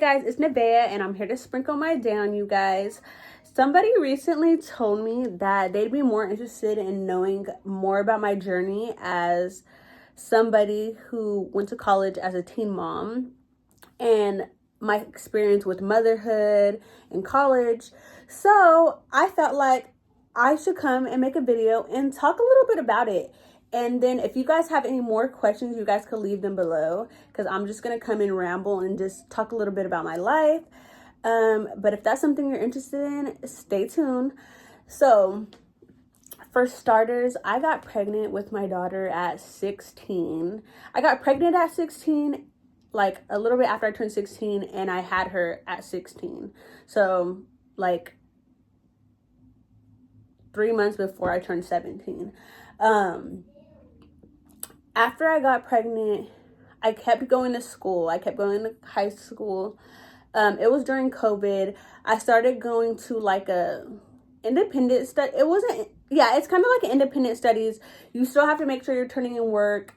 Guys, it's Nevaeh and I'm here to sprinkle my day on you guys. Somebody recently told me that they'd be more interested in knowing more about my journey as somebody who went to college as a teen mom and my experience with motherhood and college. So I felt like I should come and make a video and talk a little bit about it. And then if you guys have any more questions, you guys could leave them below because I'm just going to come and ramble and just talk a little bit about my life. But if that's something you're interested in, stay tuned. So for starters, I got pregnant with my daughter at 16. I got pregnant at 16, like a little bit after I turned 16, and I had her at 16. So like 3 months before I turned 17. After I got pregnant, I kept going to school. I kept going to high school. It was during COVID. I started going to like a independent study. It wasn't, yeah, it's kind of like an independent studies. You still have to make sure you're turning in work.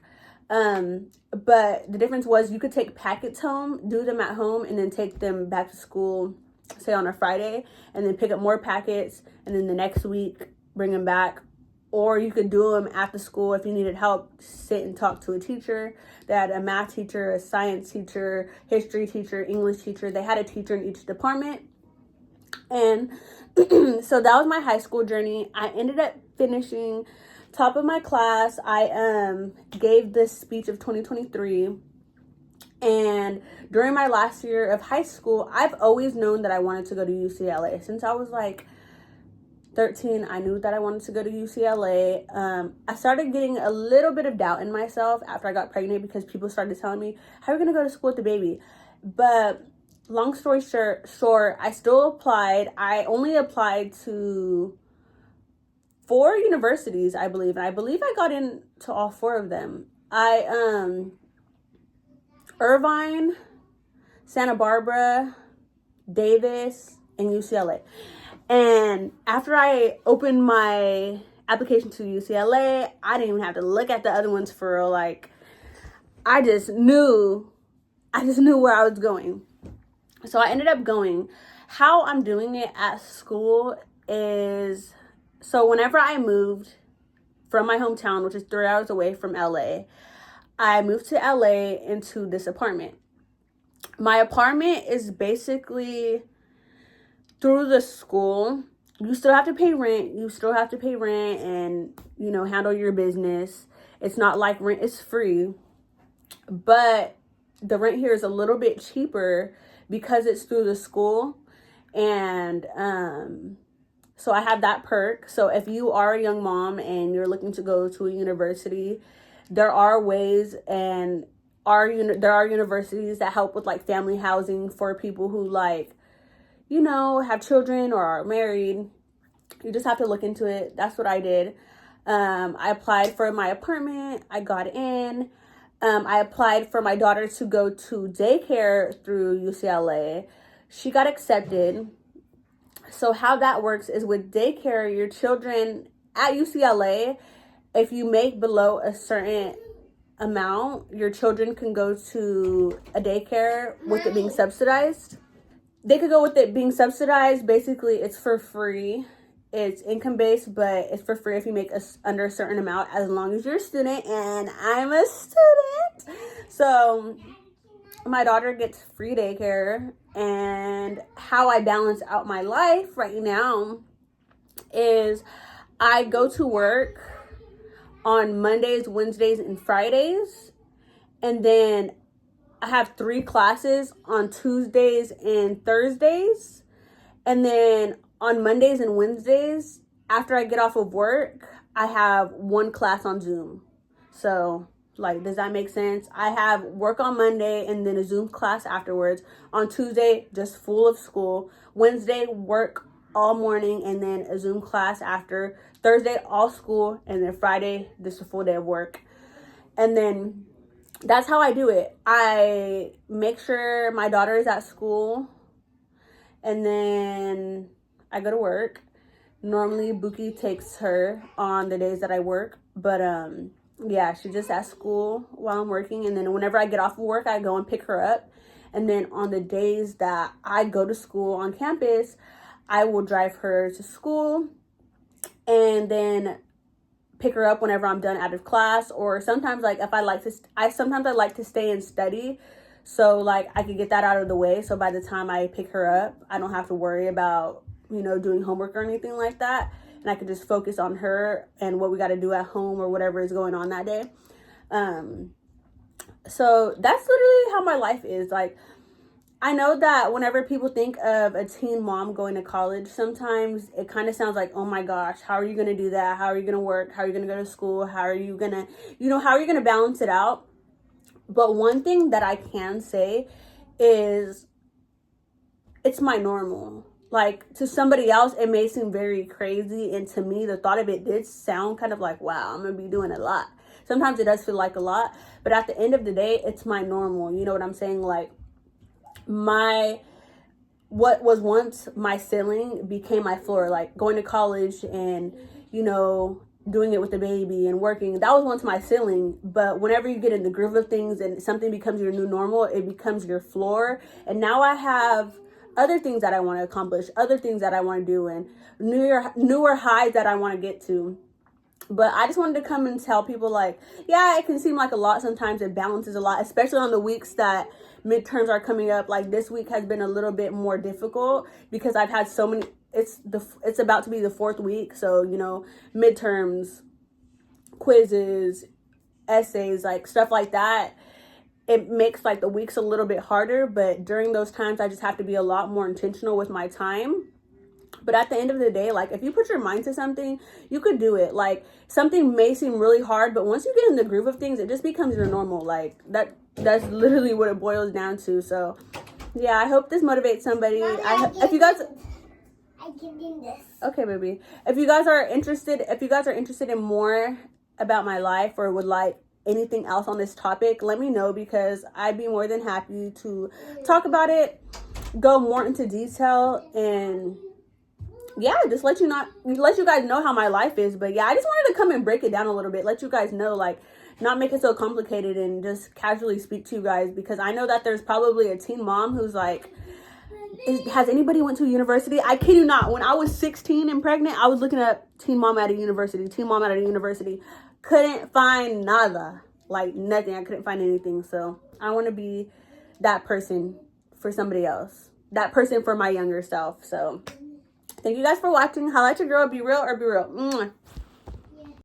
But the difference was you could take packets home, do them at home, and then take them back to school, say on a Friday, and then pick up more packets, and then the next week bring them back. Or you could do them after school if you needed help, sit and talk to a teacher. They had a math teacher, a science teacher, history teacher, English teacher. They had a teacher in each department. And so that was my high school journey. I ended up finishing top of my class. I gave this speech of 2023. And during my last year of high school, I've always known that I wanted to go to UCLA. Since I was like 13, I knew that I wanted to go to UCLA. I started getting a little bit of doubt in myself after I got pregnant because people started telling me, how are you going to go to school with the baby? But long story short, I still applied. I only applied to 4 universities, I believe. And I believe I got into all 4 of them. Irvine, Santa Barbara, Davis, and UCLA. And after I opened my application to UCLA, I didn't even have to look at the other ones for real. Like, I just knew where I was going. So I ended up going. How I'm doing it at school is, so whenever I moved from my hometown, which is 3 hours away from LA, I moved to LA into this apartment. My apartment is basically through the school. You still have to pay rent. And, handle your business. It's not like rent is free. But the rent here is a little bit cheaper because it's through the school. And so I have that perk. So if you are a young mom and you're looking to go to a university, there are ways and there are universities that help with like family housing for people who have children or are married. You just have to look into it. That's what I did. I applied for my apartment. I got in. I applied for my daughter to go to daycare through UCLA. She got accepted. So how that works is with daycare, your children at UCLA, if you make below a certain amount, your children can go to a daycare with it being subsidized. They could go with it being subsidized. Basically, it's for free. It's income-based, but it's for free if you make under a certain amount, as long as you're a student, and I'm a student. So my daughter gets free daycare, and how I balance out my life right now is I go to work on Mondays, Wednesdays, and Fridays, and then I have 3 classes on Tuesdays and Thursdays. And then on Mondays and Wednesdays, after I get off of work, I have 1 class on Zoom. So, does that make sense? I have work on Monday and then a Zoom class afterwards. On Tuesday, just full of school. Wednesday, work all morning and then a Zoom class after. Thursday, all school. And then Friday, just a full day of work. And then that's how I do it. I make sure my daughter is at school, and then I go to work. Normally, Buki takes her on the days that I work, but she's just at school while I'm working, and then whenever I get off of work, I go and pick her up, And then on the days that I go to school on campus, I will drive her to school and then pick her up whenever I'm done out of class. Or sometimes, like, if I like to stay and study, so like I can get that out of the way, so by the time I pick her up, I don't have to worry about, you know, doing homework or anything like that, and I can just focus on her and what we got to do at home or whatever is going on that day. So that's literally how my life is. Like, I know that whenever people think of a teen mom going to college, sometimes it kind of sounds like, oh my gosh, how are you going to do that? How are you going to work? How are you going to go to school? How are you going to, how are you going to balance it out? But one thing that I can say is it's my normal. Like, to somebody else, it may seem very crazy. And to me, the thought of it did sound kind of like, wow, I'm going to be doing a lot. Sometimes it does feel like a lot. But at the end of the day, it's my normal. You know what I'm saying? Like, what was once my ceiling became my floor. Like, going to college and, doing it with the baby and working, that was once my ceiling. But whenever you get in the groove of things and something becomes your new normal, it becomes your floor. And now I have other things that I want to accomplish, other things that I want to do, and newer highs that I want to get to. But I just wanted to come and tell people, like, yeah, it can seem like a lot sometimes. It balances a lot, especially on the weeks that midterms are coming up. Like, this week has been a little bit more difficult because I've had so many. It's about to be the 4th week, so midterms, quizzes, essays, like stuff like that. It makes like the weeks a little bit harder, but during those times I just have to be a lot more intentional with my time. But at the end of the day, like, if you put your mind to something, you could do it. Like, something may seem really hard, but once you get in the groove of things, it just becomes your normal. Like, that's literally what it boils down to. So yeah, I hope this motivates somebody. Mommy, If you guys, I can do this. Okay, baby. If you guys are interested in more about my life or would like anything else on this topic, let me know, because I'd be more than happy to talk about it, go more into detail, and yeah, just let you guys know how my life is. But yeah, I just wanted to come and break it down a little bit, let you guys know, like, not make it so complicated, and just casually speak to you guys, because I know that there's probably a teen mom who's like, has anybody went to university? I kid you not. When I was 16 and pregnant, I was looking up teen mom at a university. Couldn't find nada. Like, nothing. I couldn't find anything. So I want to be that person for somebody else. That person for my younger self. So thank you guys for watching. Holla at your girl. Be real or be real. Mwah.